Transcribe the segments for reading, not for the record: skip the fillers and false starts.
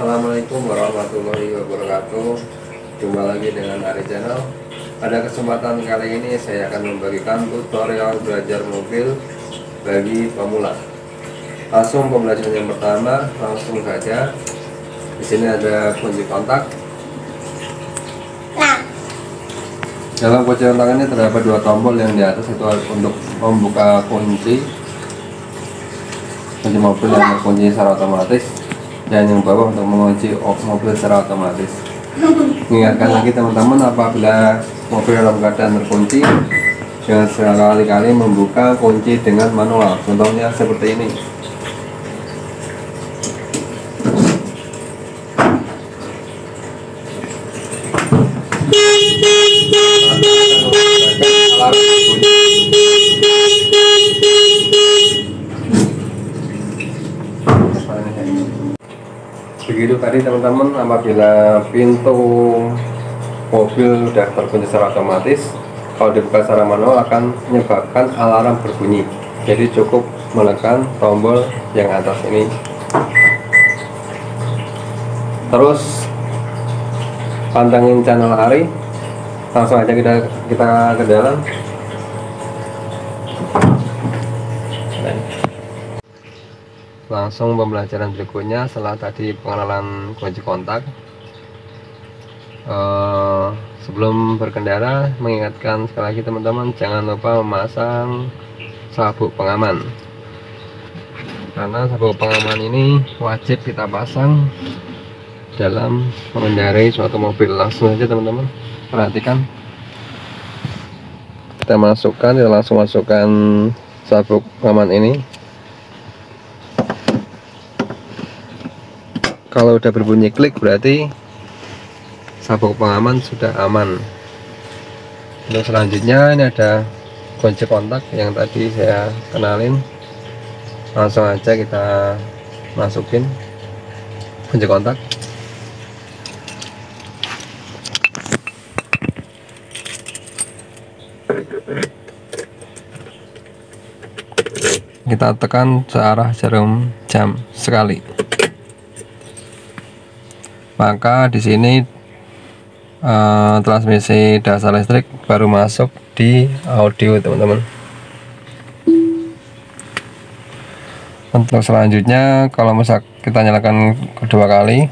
Assalamualaikum warahmatullahi wabarakatuh. Jumpa lagi dengan Ari Channel. Pada kesempatan kali ini saya akan membagikan tutorial belajar mobil bagi pemula. Langsung pembelajaran yang pertama, langsung saja. Di sini ada kunci kontak. Dalam kunci kontak ini terdapat dua tombol. Yang di atas itu untuk membuka kunci mobil yang terkunci secara otomatis, dan yang bawah untuk mengunci mobil secara otomatis. Ingatkan lagi teman-teman, apabila mobil dalam keadaan terkunci, jangan sekali-kali membuka kunci dengan manual. Contohnya seperti ini. Begitu tadi teman-teman, apabila pintu mobil sudah terkunci secara otomatis, kalau dibuka secara manual akan menyebabkan alarm berbunyi. Jadi cukup menekan tombol yang atas ini. Terus pantengin channel Ari. Langsung aja kita ke dalam. Langsung pembelajaran berikutnya setelah tadi pengenalan kunci kontak. Sebelum berkendara, mengingatkan sekali lagi teman-teman, jangan lupa memasang sabuk pengaman, karena sabuk pengaman ini wajib kita pasang dalam mengendarai suatu mobil. Langsung aja teman-teman, perhatikan. Kita langsung masukkan sabuk pengaman ini. Kalau udah berbunyi klik, berarti sabuk pengaman sudah aman. Untuk selanjutnya, ini ada kunci kontak yang tadi saya kenalin. Langsung aja kita masukin kunci kontak. Kita tekan searah jarum jam sekali. Maka di sini transmisi dasar listrik baru masuk di audio teman-teman. Untuk selanjutnya, kalau misal kita nyalakan kedua kali,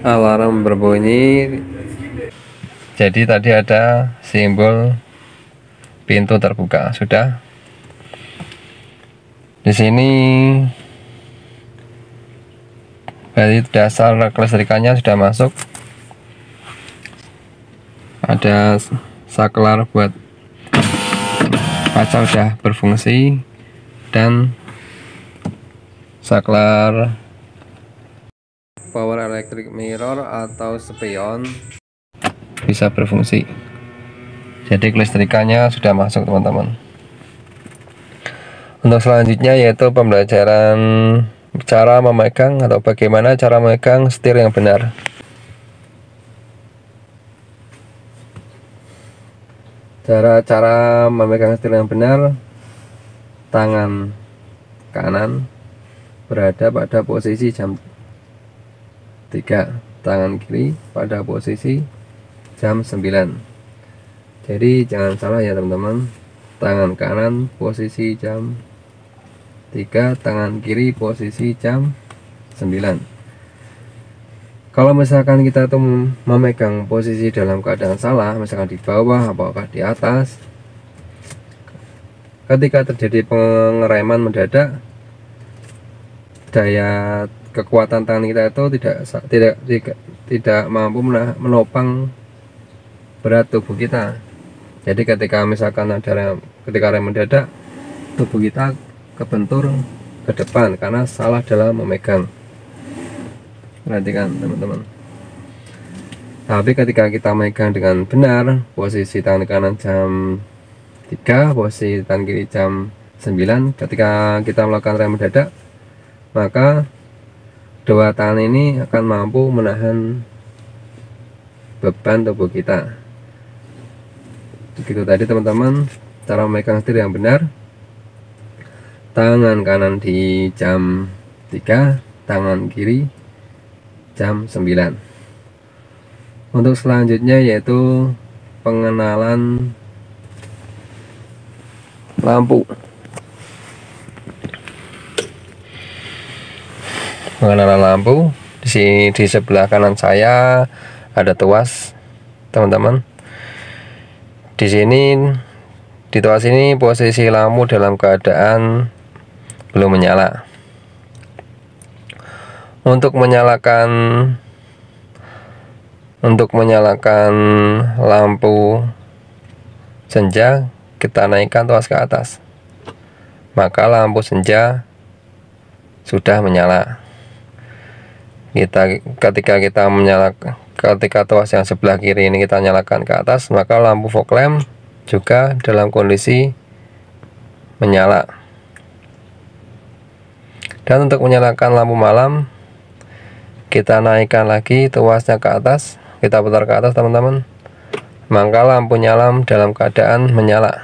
alarm berbunyi. Jadi tadi ada simbol pintu terbuka. Sudah. Di sini berarti dasar kelistrikannya sudah masuk. Ada saklar buat kaca sudah berfungsi, dan saklar power electric mirror atau spion bisa berfungsi. Jadi kelistrikannya sudah masuk teman-teman. Untuk selanjutnya yaitu pembelajaran cara memegang atau bagaimana cara memegang setir yang benar. Cara memegang setir yang benar, tangan kanan berada pada posisi jam 3, tangan kiri pada posisi jam 9. Jadi jangan salah ya teman-teman, tangan kanan posisi jam 3, tangan kiri posisi jam 9. Kalau misalkan kita tuh memegang posisi dalam keadaan salah, misalkan di bawah apakah di atas, ketika terjadi pengereman mendadak, daya kekuatan tangan kita itu tidak mampu menopang berat tubuh kita. Jadi ketika misalkan ketika rem mendadak, tubuh kita kebentur ke depan karena salah dalam memegang. Perhatikan teman-teman. Tapi ketika kita memegang dengan benar, posisi tangan kanan jam 3, posisi tangan kiri jam 9, ketika kita melakukan rem mendadak, maka dua tangan ini akan mampu menahan beban tubuh kita. Begitu tadi teman-teman, cara memegang setir yang benar. tangan kanan di jam 3, tangan kiri jam 9. Untuk selanjutnya yaitu pengenalan lampu. Pengenalan lampu di sebelah kanan saya ada tuas, teman-teman. Di sini, di tuas ini posisi lampu dalam keadaan belum menyala. Untuk menyalakan lampu senja, kita naikkan tuas ke atas, maka lampu senja sudah menyala. Ketika tuas yang sebelah kiri ini kita nyalakan ke atas, maka lampu fog lamp juga dalam kondisi menyala. Dan untuk menyalakan lampu malam, kita naikkan lagi tuasnya ke atas, kita putar ke atas, teman-teman, maka lampu nyala dalam keadaan menyala.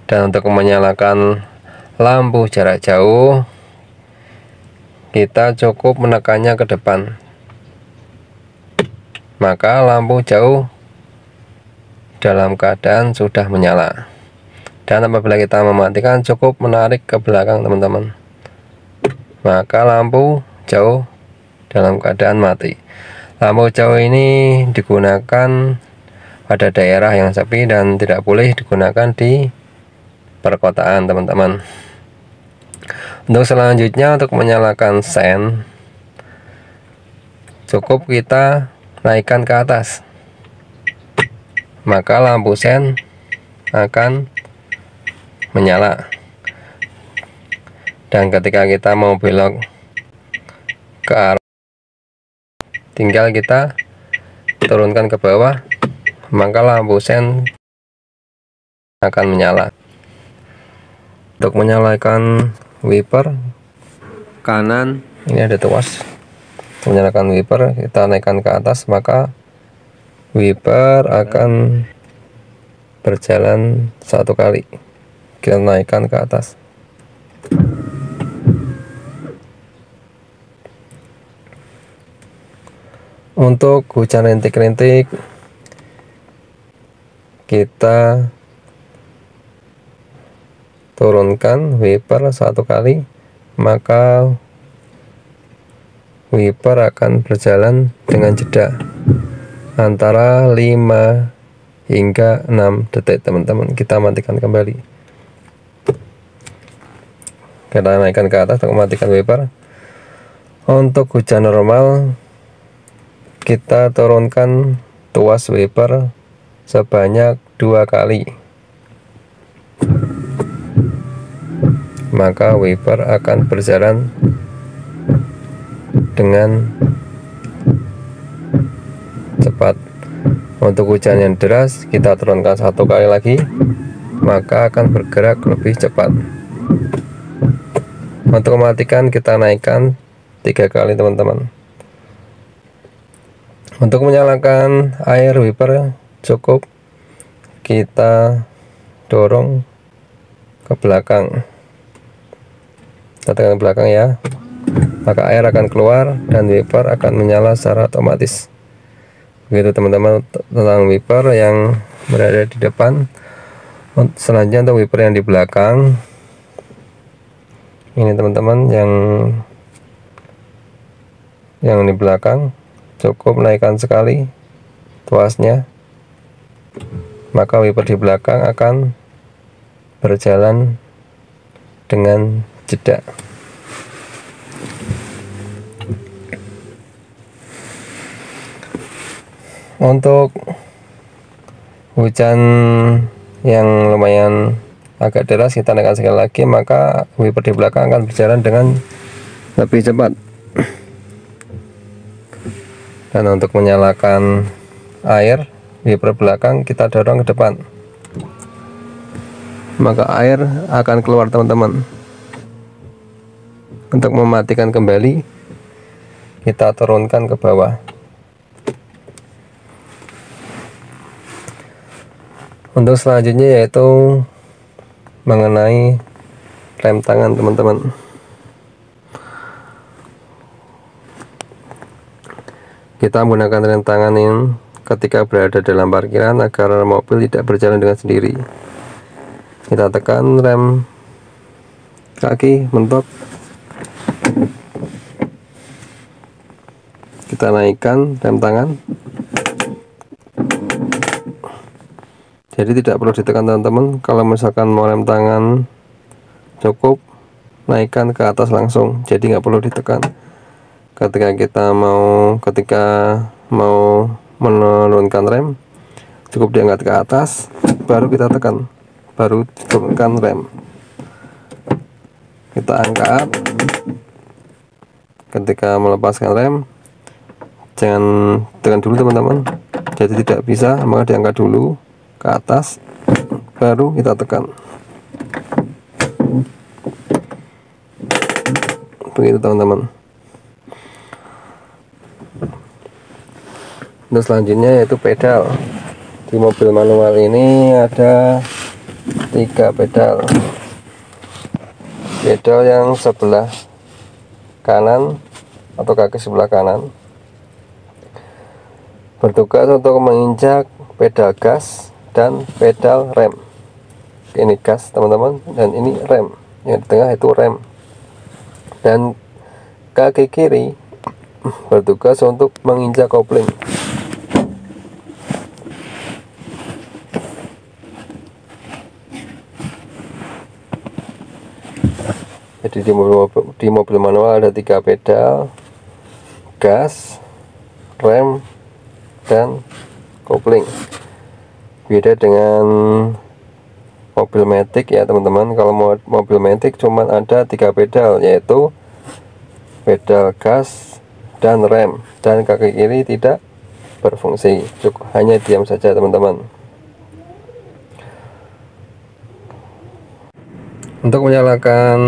Dan untuk menyalakan lampu jarak jauh, kita cukup menekannya ke depan, maka lampu jauh dalam keadaan sudah menyala. Dan apabila kita mematikan, cukup menarik ke belakang, teman-teman, maka lampu jauh dalam keadaan mati. Lampu jauh ini digunakan pada daerah yang sepi dan tidak boleh digunakan di perkotaan, teman-teman. Untuk selanjutnya, untuk menyalakan sen, cukup kita naikkan ke atas, maka lampu sen akan menyala. Dan ketika kita mau belok ke arah, tinggal kita turunkan ke bawah, maka lampu sen akan menyala. Untuk menyalakan wiper kanan, ini ada tuas. Untuk menyalakan wiper, kita naikkan ke atas, maka wiper akan berjalan 1 kali. Kita naikkan ke atas. Untuk hujan rintik-rintik, kita turunkan wiper 1 kali, maka wiper akan berjalan dengan jeda antara 5 hingga 6 detik, teman-teman. Kita matikan kembali, kita naikkan ke atas untuk mematikan wiper. Untuk hujan normal, kita turunkan tuas wiper sebanyak 2 kali, maka wiper akan berjalan dengan cepat. Untuk hujan yang deras, kita turunkan 1 kali lagi, maka akan bergerak lebih cepat. Untuk mematikan, kita naikkan 3 kali, teman-teman. Untuk menyalakan air wiper, cukup kita dorong ke belakang, tekan ke belakang ya, maka air akan keluar dan wiper akan menyala secara otomatis. Begitu, teman-teman, tentang wiper yang berada di depan. Selanjutnya untuk wiper yang di belakang, ini, teman-teman, yang di belakang, cukup naikkan sekali tuasnya, maka wiper di belakang akan berjalan dengan jeda. Untuk hujan yang lumayan agak deras, kita naikkan sekali lagi, maka wiper di belakang akan berjalan dengan lebih cepat. Dan untuk menyalakan air wiper belakang, kita dorong ke depan, maka air akan keluar, teman-teman. Untuk mematikan kembali, kita turunkan ke bawah. Untuk selanjutnya yaitu mengenai rem tangan teman-teman. Kita menggunakan rem tangan yang ketika berada dalam parkiran agar mobil tidak berjalan dengan sendiri. Kita tekan rem kaki mentok, kita naikkan rem tangan. Jadi tidak perlu ditekan teman-teman. Kalau misalkan mau rem tangan cukup naikkan ke atas langsung, jadi nggak perlu ditekan. Ketika mau menurunkan rem, cukup diangkat ke atas, baru kita tekan, baru turunkan rem. Kita angkat. Ketika melepaskan rem, jangan tekan dulu teman-teman, jadi tidak bisa, maka diangkat dulu ke atas, baru kita tekan. Begitu teman-teman. Untuk selanjutnya yaitu pedal. Di mobil manual ini ada 3 pedal. Pedal yang sebelah kanan atau kaki sebelah kanan bertugas untuk menginjak pedal gas dan pedal rem. Ini gas teman-teman, dan ini rem. Yang di tengah itu rem. Dan kaki kiri bertugas untuk menginjak kopling. Jadi di mobil manual ada 3 pedal, gas, rem, dan kopling. Beda dengan mobil matic ya teman-teman. Kalau mobil matic cuman ada 3 pedal, yaitu pedal gas dan rem, dan kaki kiri tidak berfungsi, cukup hanya diam saja teman-teman. Untuk menyalakan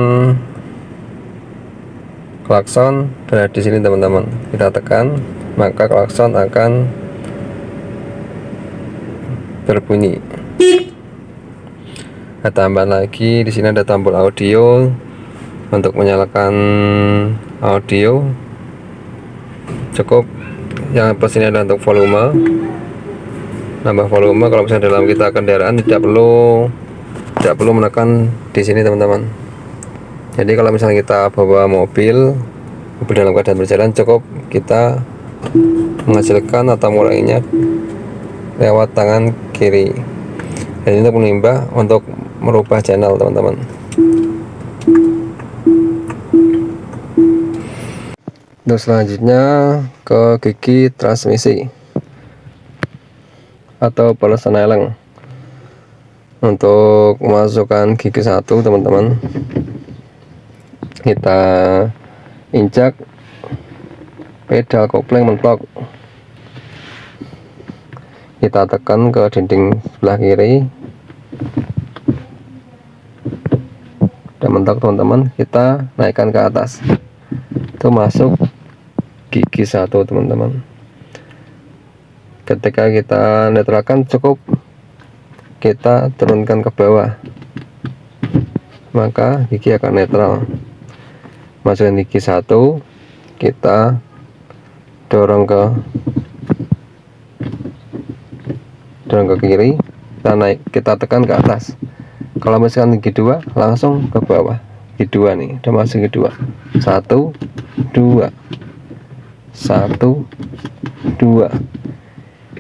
klakson berada di sini teman-teman. Kita tekan, maka klakson akan berbunyi. Kita tambah lagi, di sini ada tombol audio. Untuk menyalakan audio cukup yang plus ini adalah untuk volume, nambah volume. Kalau misalnya dalam kita kendaraan tidak perlu menekan di sini teman-teman. Jadi kalau misalnya kita bawa mobil dalam keadaan berjalan, cukup kita menghasilkan atau mulainya lewat tangan kiri. Dan ini untuk menambah, untuk merubah channel teman-teman. Untuk selanjutnya ke gigi transmisi atau persneleng. Untuk memasukkan gigi 1 teman-teman, kita injak pedal kopling mentok, kita tekan ke dinding sebelah kiri dan mentok teman-teman, kita naikkan ke atas, itu masuk gigi 1 teman-teman. Ketika kita netralkan, cukup kita turunkan ke bawah, maka gigi akan netral. Masukkan gigi 1, kita dorong ke kiri, kita tekan ke atas. Kalau misalkan gigi 2, langsung ke bawah. Gigi 2 nih, udah masuk gigi 2. 1, 2, 1, 2.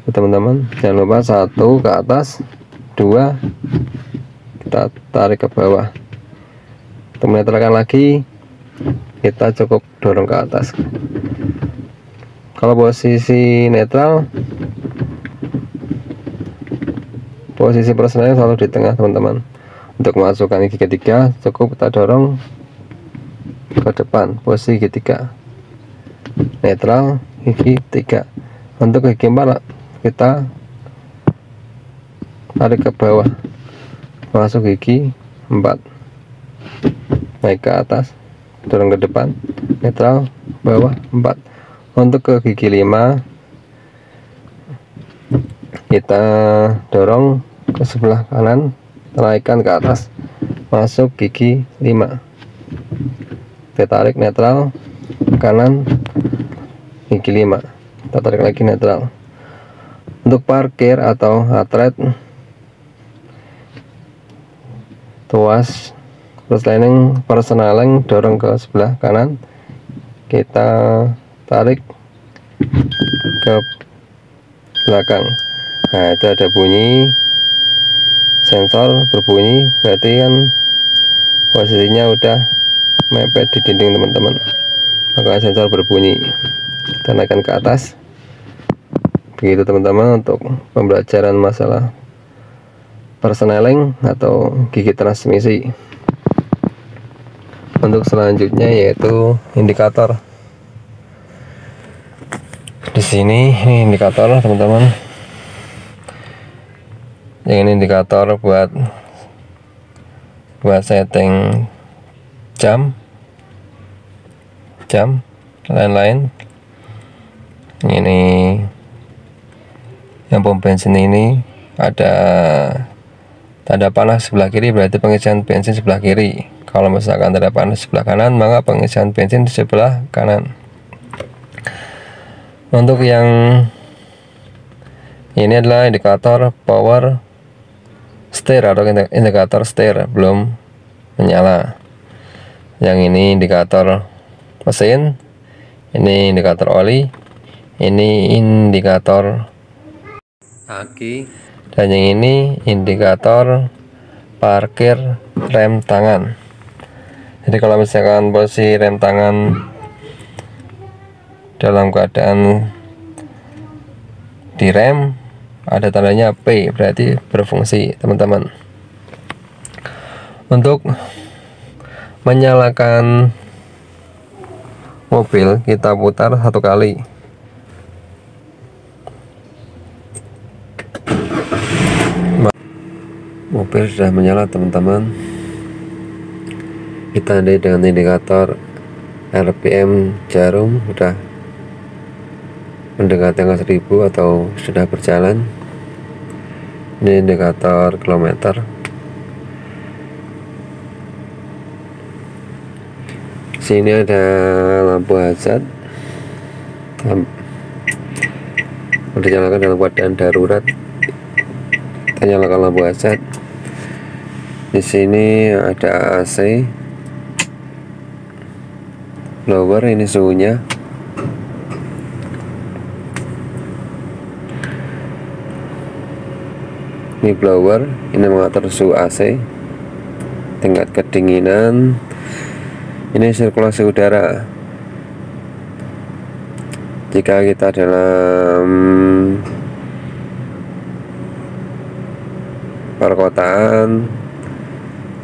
Teman-teman, jangan lupa 1 ke atas, 2 kita tarik ke bawah. Untuk menetralkan lagi, kita cukup dorong ke atas. Kalau posisi netral, posisi persneleng selalu di tengah teman-teman. Untuk memasukkan gigi ketiga, cukup kita dorong ke depan, posisi gigi 3 netral, gigi 3. Untuk gigi 4, kita tarik ke bawah, masuk gigi 4, naik ke atas, dorong ke depan, netral, bawah 4. Untuk ke gigi 5, kita dorong ke sebelah kanan, naikkan ke atas, masuk gigi 5. Kita tarik netral kanan gigi 5, kita tarik lagi netral. Untuk parkir atau heart rate, tuas perslining persneling dorong ke sebelah kanan, kita tarik ke belakang. Nah, itu ada bunyi sensor berbunyi, berarti kan posisinya udah mepet di dinding teman-teman, maka sensor berbunyi. Kita naikkan ke atas. Begitu teman-teman untuk pembelajaran masalah persneling atau gigi transmisi. Untuk selanjutnya yaitu indikator. Di sini ini indikator teman-teman. Yang ini indikator buat setting jam lain-lain. Ini yang pom bensin ini ada tanda panah sebelah kiri, berarti pengisian bensin sebelah kiri. Kalau misalkan tanda panah sebelah kanan, maka pengisian bensin di sebelah kanan. Untuk yang ini adalah indikator power steer atau indikator steer, belum menyala. Yang ini indikator mesin, ini indikator oli, ini indikator aki, dan yang ini indikator parkir rem tangan. Jadi kalau misalkan posisi rem tangan dalam keadaan direm, ada tandanya P, berarti berfungsi teman-teman. Untuk menyalakan mobil, kita putar 1 kali. Mobil sudah menyala teman-teman. Kita tandai dengan indikator RPM jarum sudah mendekati angka 1000 atau sudah berjalan. Ini indikator kilometer. Sini ada lampu hazard, dinyalakan dalam keadaan darurat. Kita nyalakan lampu hazard. Di sini ada AC blower, ini suhunya. Ini blower, ini mengatur suhu AC, tingkat kedinginan. Ini sirkulasi udara. Jika kita dalam perkotaan,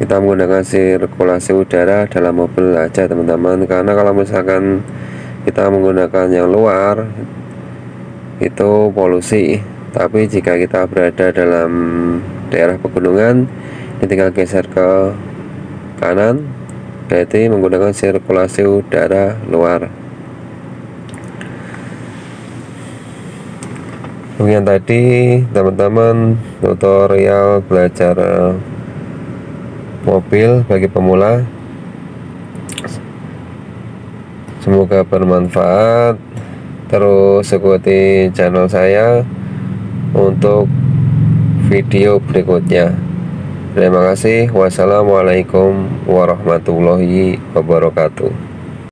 kita menggunakan sirkulasi udara dalam mobil aja teman-teman, karena kalau misalkan kita menggunakan yang luar itu polusi. Tapi jika kita berada dalam daerah pegunungan, ini tinggal geser ke kanan, berarti menggunakan sirkulasi udara luar. Demikian tadi teman-teman tutorial belajar mobil bagi pemula. Semoga bermanfaat. Terus ikuti channel saya untuk video berikutnya. Terima kasih. Wassalamualaikum warahmatullahi wabarakatuh.